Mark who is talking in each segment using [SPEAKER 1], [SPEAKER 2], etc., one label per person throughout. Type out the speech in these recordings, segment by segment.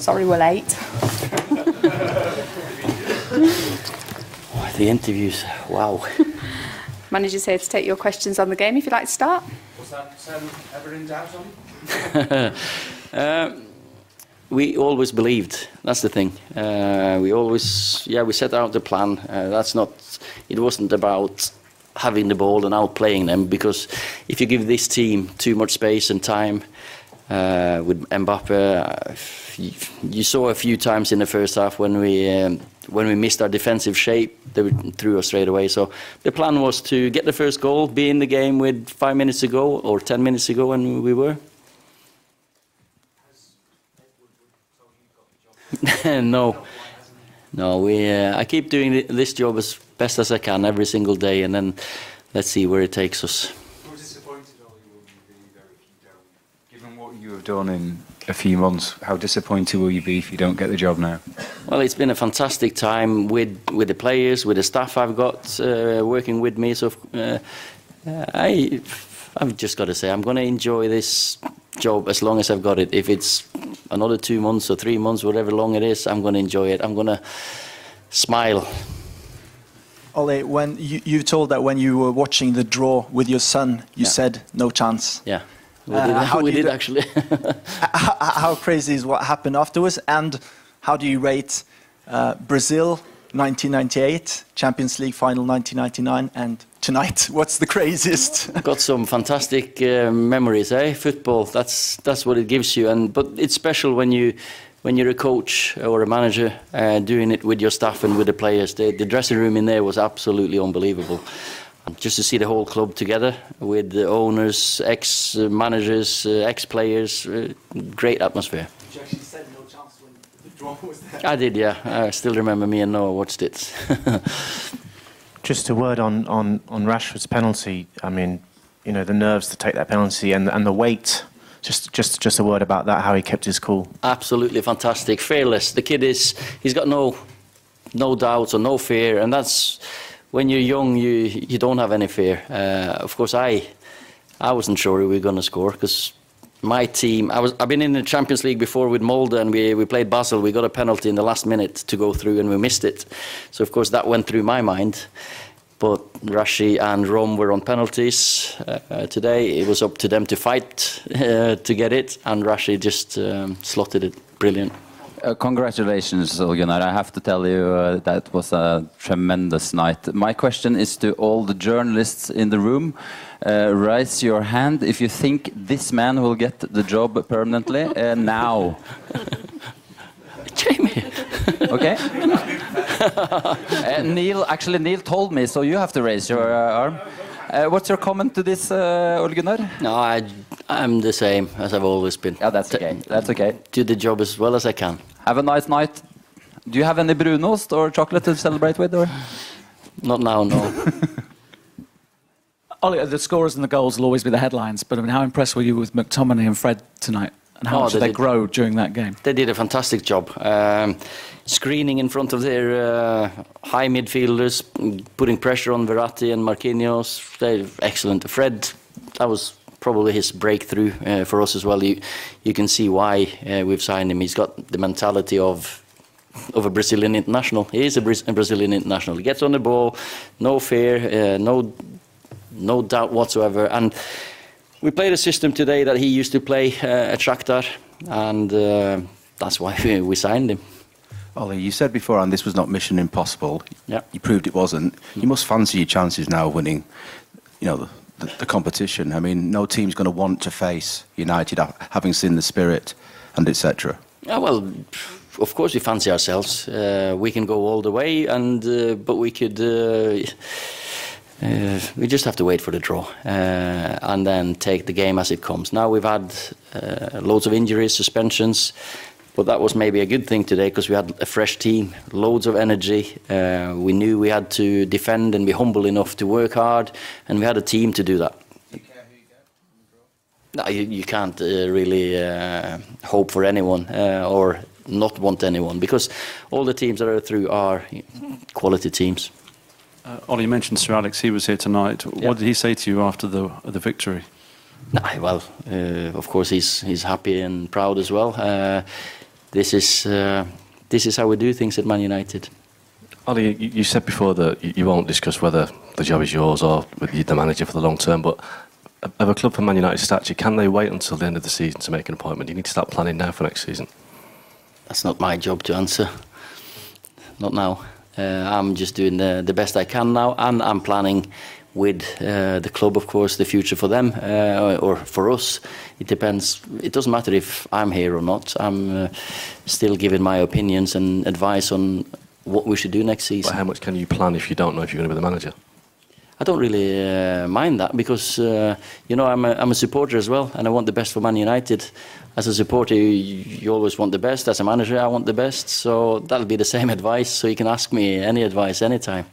[SPEAKER 1] Sorry we're late.
[SPEAKER 2] The interviews, wow.
[SPEAKER 1] Manager's here to take your questions on the game, if you'd like to start.
[SPEAKER 3] Was that ever in doubt on?
[SPEAKER 2] We always believed. That's the thing. We set out the plan. It wasn't about having the ball and outplaying them, because if you give this team too much space and time with Mbappe, you saw a few times in the first half when we missed our defensive shape, they threw us straight away. So the plan was to get the first goal, be in the game with 5 minutes to go or 10 minutes to go, and we were. No. I keep doing this job as best as I can every single day, and then let's see where it takes us.
[SPEAKER 3] How disappointed will you be though if you don't? Given what you have done in a few months, how disappointed will you be if you don't get the job now?
[SPEAKER 2] Well, it's been a fantastic time with the players, with the staff I've got working with me. So I've just got to say I'm going to enjoy this job as long as I've got it. If it's another 2 months or 3 months, whatever long it is, I'm going to enjoy it. I'm going to smile.
[SPEAKER 4] Ole, when you told that when you were watching the draw with your son, you said no chance.
[SPEAKER 2] Yeah, we did actually.
[SPEAKER 4] How crazy is what happened afterwards? And how do you rate Brazil 1998, Champions League final 1999, and tonight? What's the craziest?
[SPEAKER 2] Got some fantastic memories, Football, that's what it gives you. But it's special when you're a coach or a manager doing it with your staff and with the players. The dressing room in there was absolutely unbelievable. Just to see the whole club together with the owners, ex-managers, ex-players, great atmosphere.
[SPEAKER 4] You actually said no chance when the draw was there.
[SPEAKER 2] I did, yeah. I still remember me and Noah watched it.
[SPEAKER 5] Just a word on Rashford's penalty. I mean, you know, the nerves to take that penalty and the weight. Just a word about that, how he kept his cool. Absolutely fantastic, fearless. The kid he's got no doubts or no fear, and that's when you're young, you don't have any fear. Of course, I wasn't sure we were going to score because my team. I've been in the Champions League before with Molde, and we played Basel. We got a penalty in the last minute to go through, and we missed it. So of course that went through my mind. But Rashi and Rom were on penalties today. It was up to them to fight to get it, and Rashi just slotted it. Brilliant.
[SPEAKER 6] Congratulations, Ole Gunnar. I have to tell you that was a tremendous night. My question is to all the journalists in the room. Raise your hand if you think this man will get the job permanently now.
[SPEAKER 2] Jamie.
[SPEAKER 6] Okay. Neil told me, so you have to raise your arm. What's your comment to this, Ole Gunnar?
[SPEAKER 2] No, I'm the same as I've always been.
[SPEAKER 6] Yeah, that's okay. That's okay.
[SPEAKER 2] Do the job as well as I can.
[SPEAKER 6] Have a nice night. Do you have any brunost or chocolate to celebrate with, or?
[SPEAKER 2] Not now, no.
[SPEAKER 7] Ole, the scores and the goals will always be the headlines, but I mean, how impressed were you with McTominay and Fred tonight? And how much did they grow during that game?
[SPEAKER 2] They did a fantastic job. Screening in front of their high midfielders, putting pressure on Verratti and Marquinhos. They're excellent. Fred, that was probably his breakthrough for us as well. You can see why we've signed him. He's got the mentality of a Brazilian international. He is a Brazilian international. He gets on the ball, no fear, no doubt whatsoever. And we played a system today that he used to play at Shakhtar, and that's why we signed him.
[SPEAKER 8] Ole, you said before, and this was not mission impossible.
[SPEAKER 2] Yeah.
[SPEAKER 8] You proved it wasn't. You must fancy your chances now of winning, the competition. I mean, no team's going to want to face United having seen the spirit and etc.
[SPEAKER 2] Yeah, well, of course we fancy ourselves. We can go all the way, but we could. We just have to wait for the draw and then take the game as it comes. Now we've had loads of injuries, suspensions, but that was maybe a good thing today because we had a fresh team, loads of energy. We knew we had to defend and be humble enough to work hard, and we had a team to do that.
[SPEAKER 3] Do you care who you get on the draw?
[SPEAKER 2] No, you can't really hope for anyone or not want anyone, because all the teams that are through are quality teams.
[SPEAKER 9] Ole, you mentioned Sir Alex. He was here tonight.
[SPEAKER 2] Yeah.
[SPEAKER 9] What did he say to you after the victory?
[SPEAKER 2] Well, of course he's happy and proud as well. this is how we do things at Man United.
[SPEAKER 9] Ollie, you said before that you won't discuss whether the job is yours or whether you're the manager for the long term, but of a club for Man United stature, can they wait until the end of the season to make an appointment? You need to start planning now for next season.
[SPEAKER 2] That's not my job to answer. Not now. I'm just doing the best I can now, and I'm planning with the club, of course, the future for them or for us. It depends. It doesn't matter if I'm here or not. I'm still giving my opinions and advice on what we should do next season.
[SPEAKER 9] But how much can you plan if you don't know if you're going to be the manager?
[SPEAKER 2] I don't really mind that because I'm a supporter as well, and I want the best for Man United. As a supporter, you always want the best. As a manager, I want the best. So that'll be the same advice. So you can ask me any advice anytime.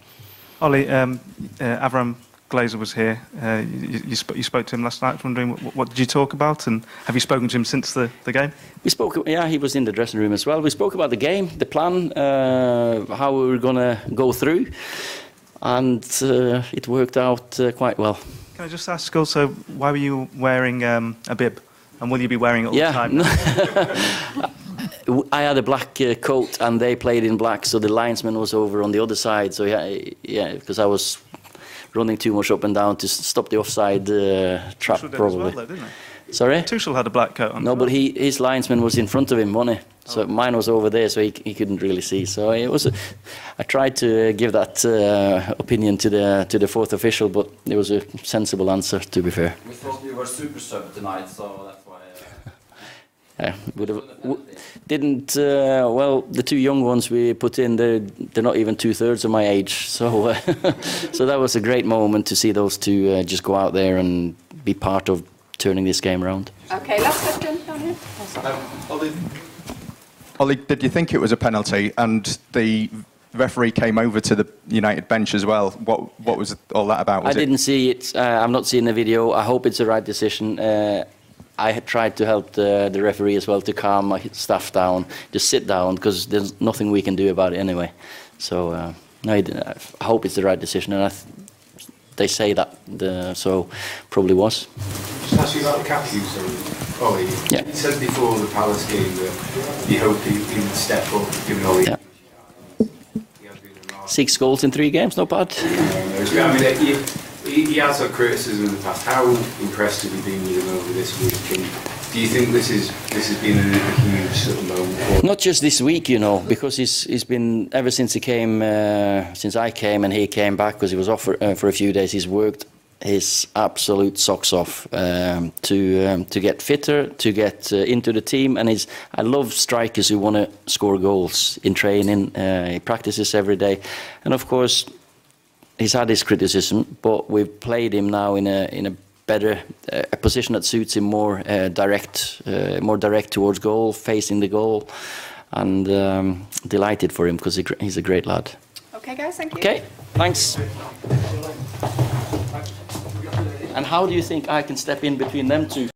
[SPEAKER 10] Ollie, Avram Glazer was here. You spoke to him last night. I was wondering what did you talk about, and have you spoken to him since the game?
[SPEAKER 2] We spoke. Yeah, he was in the dressing room as well. We spoke about the game, the plan, how we were going to go through, and it worked out quite well.
[SPEAKER 10] Can I just ask also, why were you wearing a bib, and will you be wearing it all the time?
[SPEAKER 2] I had a black coat, and they played in black, so the linesman was over on the other side. So yeah, because I was running too much up and down to stop the offside trap, probably.
[SPEAKER 10] As well, though, didn't he?
[SPEAKER 2] Sorry?
[SPEAKER 10] Tuchel had a black coat on.
[SPEAKER 2] No, but his linesman was in front of him, wasn't he? So mine was over there, so he couldn't really see. So it was. I tried to give that opinion to the fourth official, but it was a sensible answer, to be fair.
[SPEAKER 6] We thought you were super sub tonight, so that's why.
[SPEAKER 2] Yeah, didn't. Well, the two young ones we put in, they're not even 2/3 of my age. So, so that was a great moment to see those two just go out there and be part of turning this game around.
[SPEAKER 1] Okay, last question down here.
[SPEAKER 11] Ollie, did you think it was a penalty? And the referee came over to the United bench as well. What was all that about?
[SPEAKER 2] I didn't see it. I'm not seeing the video. I hope it's the right decision. I had tried to help the referee as well to calm my staff down, just sit down, because there's nothing we can do about it anyway. So no, I hope it's the right decision, and they say that, so probably was.
[SPEAKER 3] Just ask you about the cap use, Ollie.
[SPEAKER 2] Yeah.
[SPEAKER 3] You said before the Palace game that you hope he would step up, given all the...
[SPEAKER 2] Yeah. 6 goals in 3 games, not bad.
[SPEAKER 3] I mean, he has had criticism in the past. How impressed have you been with him over this week? And do you think this has been a huge sort of moment?
[SPEAKER 2] Not just this week, because he's been, ever since he came, since I came and he came back, because he was off for a few days, he's worked his absolute socks off to get fitter, to get into the team. And I love strikers who want to score goals in training. He practices every day. And of course, he's had his criticism, but we've played him now in a better a position that suits him more direct towards goal, facing the goal, and delighted for him because he's a great lad.
[SPEAKER 1] Okay, guys, thank you.
[SPEAKER 2] Okay, thanks. And how do you think I can step in between them two?